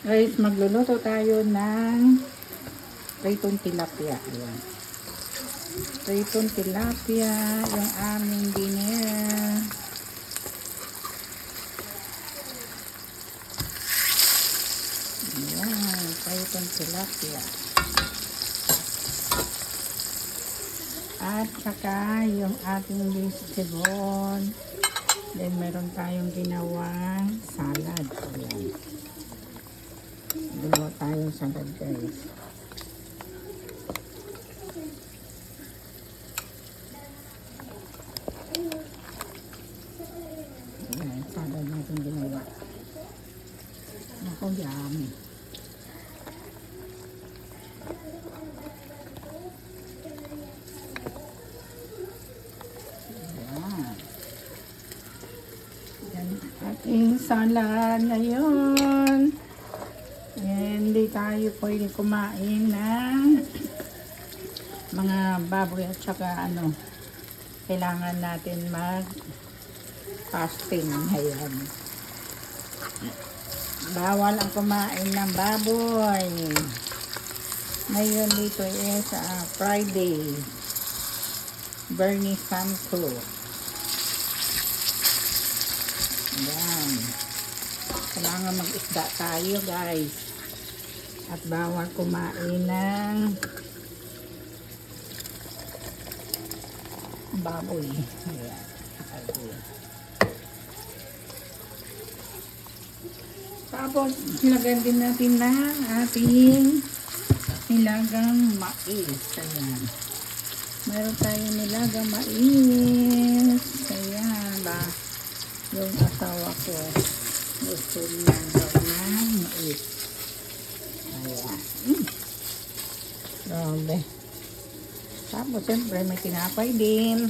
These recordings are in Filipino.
Guys, magluluto tayo ng pritong tilapia. Ayan. Pritong tilapia, yung aming dinner. Ayan, pritong tilapia. At saka yung ating vegetable. Then meron tayong ginawang salad. Ayan. Ginawa tayong salad, guys. Ayan, salad natin ginawa. Ako, yummy. Ating salad ngayon. Hindi tayo pwede kumain ng mga baboy at saka kailangan natin mag fasting. Ayan. Bawal ang kumain ng baboy. Ngayon dito is Friday. Bernie Santo. Ayan. Kailangan mag-isda tayo, guys. At bawal kumain ng baboy. Ayan. Tapos, lagyan din natin ng ating nilagang mais. Ayan. Meron tayong nilagang mais. Ayan ba? Yung asawa ko gusto niya daw ng mais. Ayan. Grabe. Tapos siyempre may tinapay din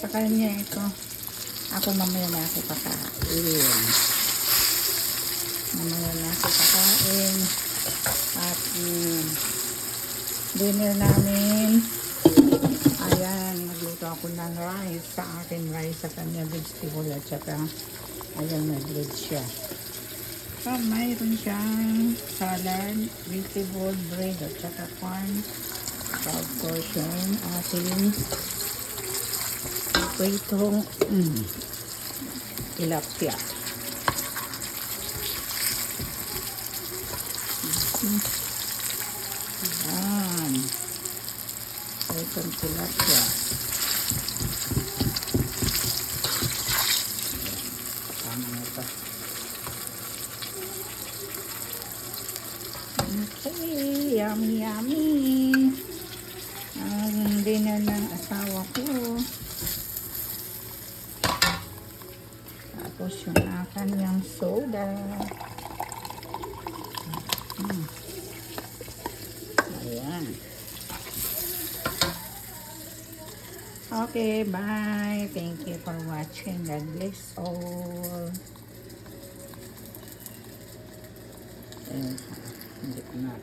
sa kanya ito. Ako mamaya na ako kakain. Mamaya na ako kakain. At dinner namin. Ayan, nagluto ako ng rice. Sa akin rice, sa kanya vegetable at saka ayan, nag-bread siya. So, mayroon siyang salad, vegetable, bread at saka corn. So, of course yun, ating pritong tilapia. Ayan. Pritong tilapia. Tama na ito. Okay, yummy, yummy. Ang dinner ng asawa ko. Tapos yung kanyang soda. Ayan. Okay, bye. Thank you for watching. God bless all. Hindi ko na.